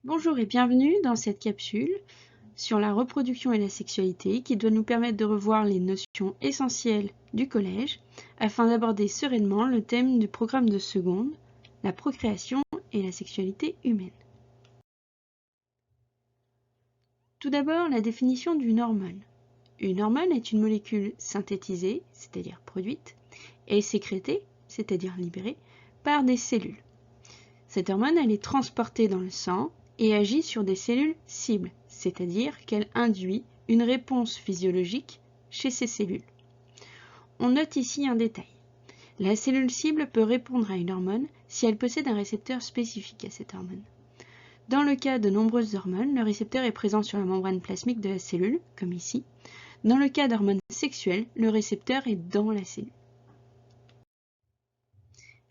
Bonjour et bienvenue dans cette capsule sur la reproduction et la sexualité qui doit nous permettre de revoir les notions essentielles du collège afin d'aborder sereinement le thème du programme de seconde, la procréation et la sexualité humaine. Tout d'abord, la définition d'une hormone. Une hormone est une molécule synthétisée, c'est-à-dire produite, et sécrétée, c'est-à-dire libérée, par des cellules. Cette hormone, elle est transportée dans le sang et agit sur des cellules cibles, c'est-à-dire qu'elle induit une réponse physiologique chez ces cellules. On note ici un détail. La cellule cible peut répondre à une hormone si elle possède un récepteur spécifique à cette hormone. Dans le cas de nombreuses hormones, le récepteur est présent sur la membrane plasmique de la cellule, comme ici. Dans le cas d'hormones sexuelles, le récepteur est dans la cellule.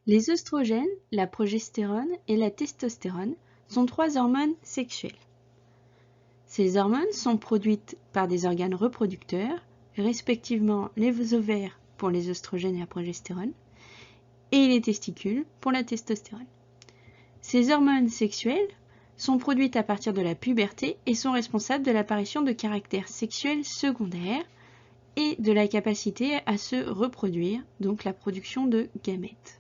Les œstrogènes, la progestérone et la testostérone sont trois hormones sexuelles. Ces hormones sont produites par des organes reproducteurs, respectivement les ovaires pour les œstrogènes et la progestérone, et les testicules pour la testostérone. Ces hormones sexuelles sont produites à partir de la puberté et sont responsables de l'apparition de caractères sexuels secondaires et de la capacité à se reproduire, donc la production de gamètes.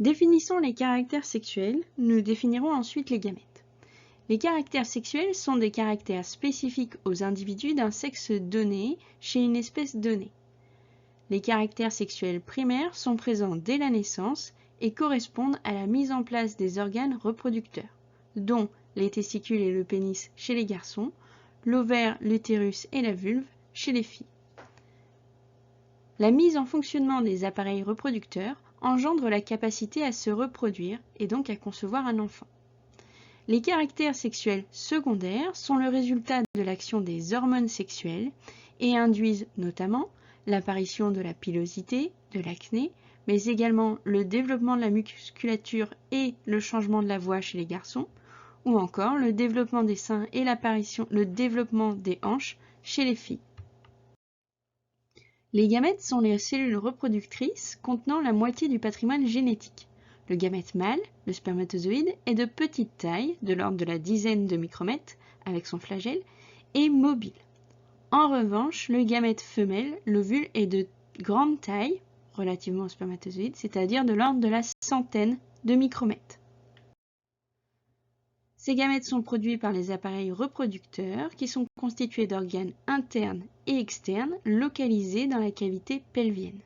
Définissons les caractères sexuels, nous définirons ensuite les gamètes. Les caractères sexuels sont des caractères spécifiques aux individus d'un sexe donné chez une espèce donnée. Les caractères sexuels primaires sont présents dès la naissance et correspondent à la mise en place des organes reproducteurs, dont les testicules et le pénis chez les garçons, l'ovaire, l'utérus et la vulve chez les filles. La mise en fonctionnement des appareils reproducteurs engendre la capacité à se reproduire et donc à concevoir un enfant. Les caractères sexuels secondaires sont le résultat de l'action des hormones sexuelles et induisent notamment l'apparition de la pilosité, de l'acné, mais également le développement de la musculature et le changement de la voix chez les garçons, ou encore le développement des seins et le développement des hanches chez les filles. Les gamètes sont les cellules reproductrices contenant la moitié du patrimoine génétique. Le gamète mâle, le spermatozoïde, est de petite taille, de l'ordre de la dizaine de micromètres, avec son flagelle, et mobile. En revanche, le gamète femelle, l'ovule, est de grande taille, relativement au spermatozoïde, c'est-à-dire de l'ordre de la centaine de micromètres. Ces gamètes sont produits par les appareils reproducteurs qui sont constitués d'organes internes et externes localisés dans la cavité pelvienne.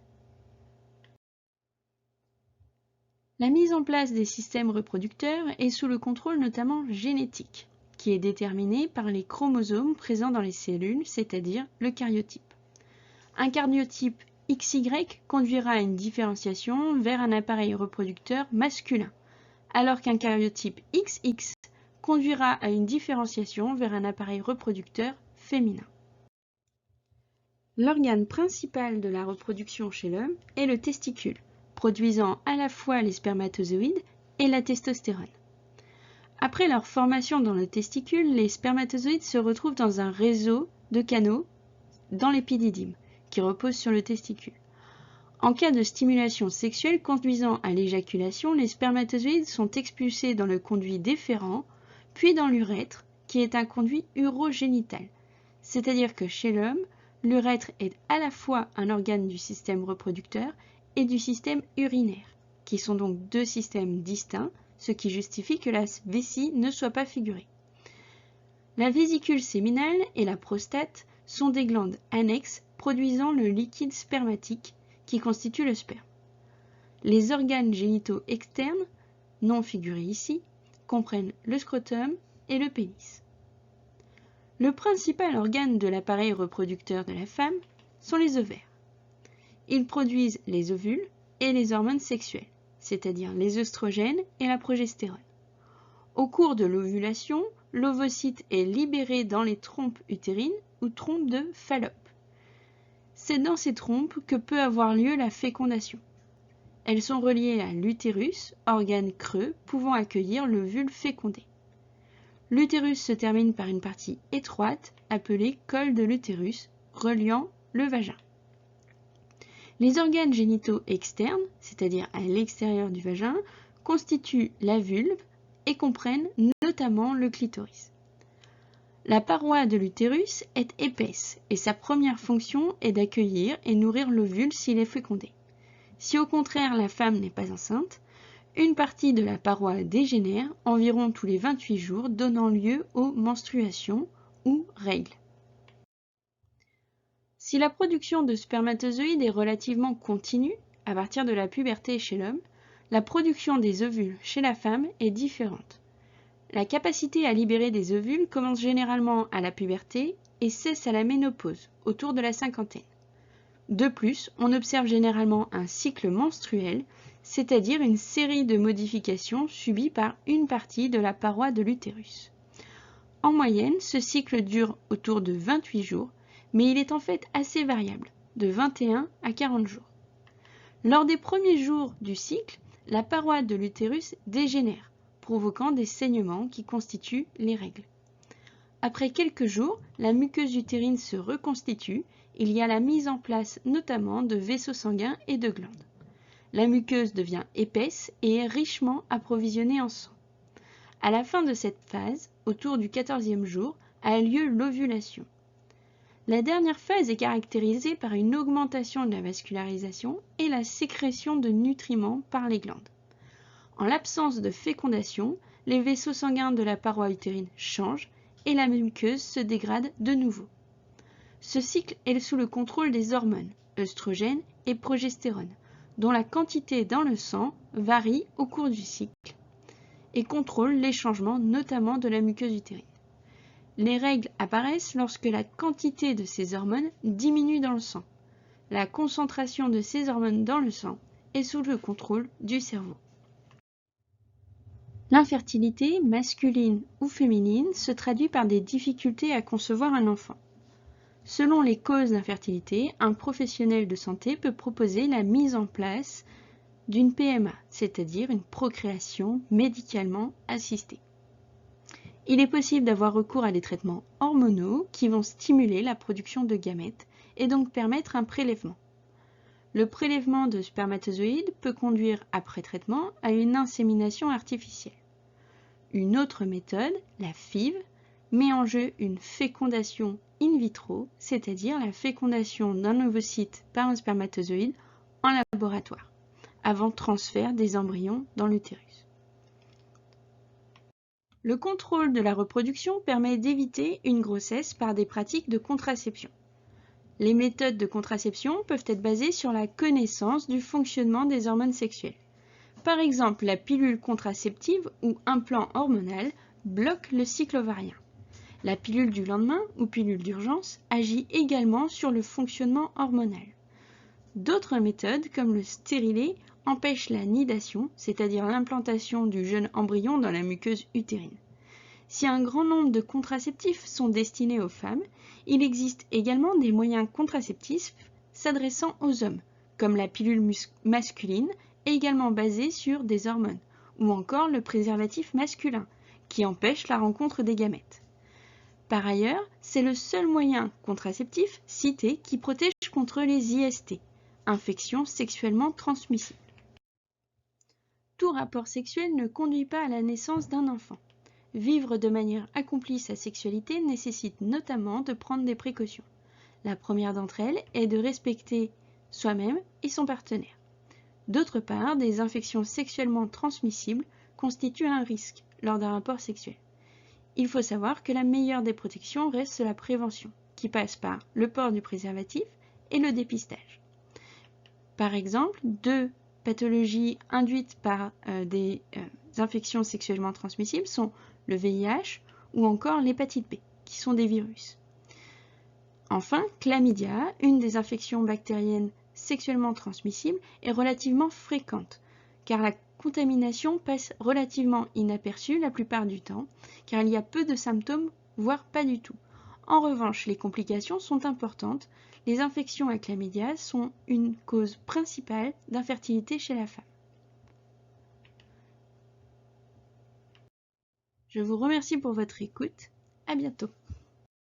La mise en place des systèmes reproducteurs est sous le contrôle notamment génétique, qui est déterminé par les chromosomes présents dans les cellules, c'est-à-dire le karyotype. Un karyotype XY conduira à une différenciation vers un appareil reproducteur masculin, alors qu'un karyotype XX conduira à une différenciation vers un appareil reproducteur féminin. L'organe principal de la reproduction chez l'homme est le testicule, produisant à la fois les spermatozoïdes et la testostérone. Après leur formation dans le testicule, les spermatozoïdes se retrouvent dans un réseau de canaux dans l'épididyme, qui repose sur le testicule. En cas de stimulation sexuelle conduisant à l'éjaculation, les spermatozoïdes sont expulsés dans le conduit déférent, puis dans l'urètre, qui est un conduit urogénital. C'est-à-dire que chez l'homme, l'urètre est à la fois un organe du système reproducteur et du système urinaire, qui sont donc deux systèmes distincts, ce qui justifie que la vessie ne soit pas figurée. La vésicule séminale et la prostate sont des glandes annexes produisant le liquide spermatique qui constitue le sperme. Les organes génitaux externes, non figurés ici, comprennent le scrotum et le pénis. Le principal organe de l'appareil reproducteur de la femme sont les ovaires. Ils produisent les ovules et les hormones sexuelles, c'est-à-dire les œstrogènes et la progestérone. Au cours de l'ovulation, l'ovocyte est libéré dans les trompes utérines ou trompes de Fallope. C'est dans ces trompes que peut avoir lieu la fécondation. Elles sont reliées à l'utérus, organe creux pouvant accueillir l'ovule fécondé. L'utérus se termine par une partie étroite appelée col de l'utérus, reliant le vagin. Les organes génitaux externes, c'est-à-dire à l'extérieur du vagin, constituent la vulve, et comprennent notamment le clitoris. La paroi de l'utérus est épaisse et sa première fonction est d'accueillir et nourrir l'ovule s'il est fécondé. Si au contraire la femme n'est pas enceinte, une partie de la paroi dégénère environ tous les 28 jours, donnant lieu aux menstruations ou règles. Si la production de spermatozoïdes est relativement continue, à partir de la puberté chez l'homme, la production des ovules chez la femme est différente. La capacité à libérer des ovules commence généralement à la puberté et cesse à la ménopause, autour de la cinquantaine. De plus, on observe généralement un cycle menstruel, c'est-à-dire une série de modifications subies par une partie de la paroi de l'utérus. En moyenne, ce cycle dure autour de 28 jours, mais il est en fait assez variable, de 21 à 40 jours. Lors des premiers jours du cycle, la paroi de l'utérus dégénère, provoquant des saignements qui constituent les règles. Après quelques jours, la muqueuse utérine se reconstitue, il y a la mise en place notamment de vaisseaux sanguins et de glandes. La muqueuse devient épaisse et est richement approvisionnée en sang. À la fin de cette phase, autour du 14e jour, a lieu l'ovulation. La dernière phase est caractérisée par une augmentation de la vascularisation et la sécrétion de nutriments par les glandes. En l'absence de fécondation, les vaisseaux sanguins de la paroi utérine changent et la muqueuse se dégrade de nouveau. Ce cycle est sous le contrôle des hormones, œstrogènes et progestérone, dont la quantité dans le sang varie au cours du cycle et contrôle les changements notamment de la muqueuse utérine. Les règles apparaissent lorsque la quantité de ces hormones diminue dans le sang. La concentration de ces hormones dans le sang est sous le contrôle du cerveau. L'infertilité, masculine ou féminine, se traduit par des difficultés à concevoir un enfant. Selon les causes d'infertilité, un professionnel de santé peut proposer la mise en place d'une PMA, c'est-à-dire une procréation médicalement assistée. Il est possible d'avoir recours à des traitements hormonaux qui vont stimuler la production de gamètes et donc permettre un prélèvement. Le prélèvement de spermatozoïdes peut conduire, après traitement, à une insémination artificielle. Une autre méthode, la FIV, met en jeu une fécondation in vitro, c'est-à-dire la fécondation d'un ovocyte par un spermatozoïde en laboratoire, avant transfert des embryons dans l'utérus. Le contrôle de la reproduction permet d'éviter une grossesse par des pratiques de contraception. Les méthodes de contraception peuvent être basées sur la connaissance du fonctionnement des hormones sexuelles. Par exemple, la pilule contraceptive ou implant hormonal bloque le cycle ovarien. La pilule du lendemain ou pilule d'urgence agit également sur le fonctionnement hormonal. D'autres méthodes, comme le stérilet, empêchent la nidation, c'est-à-dire l'implantation du jeune embryon dans la muqueuse utérine. Si un grand nombre de contraceptifs sont destinés aux femmes, il existe également des moyens contraceptifs s'adressant aux hommes, comme la pilule masculine, également basée sur des hormones, ou encore le préservatif masculin, qui empêche la rencontre des gamètes. Par ailleurs, c'est le seul moyen contraceptif cité qui protège contre les IST, infections sexuellement transmissibles. Tout rapport sexuel ne conduit pas à la naissance d'un enfant. Vivre de manière accomplie sa sexualité nécessite notamment de prendre des précautions. La première d'entre elles est de respecter soi-même et son partenaire. D'autre part, des infections sexuellement transmissibles constituent un risque lors d'un rapport sexuel. Il faut savoir que la meilleure des protections reste la prévention, qui passe par le port du préservatif et le dépistage. Par exemple, 2 pathologies induites par des infections sexuellement transmissibles sont le VIH ou encore l'hépatite B, qui sont des virus. Enfin, chlamydia, une des infections bactériennes sexuellement transmissibles, est relativement fréquente, car la contamination passe relativement inaperçue la plupart du temps, car il y a peu de symptômes, voire pas du tout. En revanche, les complications sont importantes. Les infections à chlamydia sont une cause principale d'infertilité chez la femme. Je vous remercie pour votre écoute. À bientôt.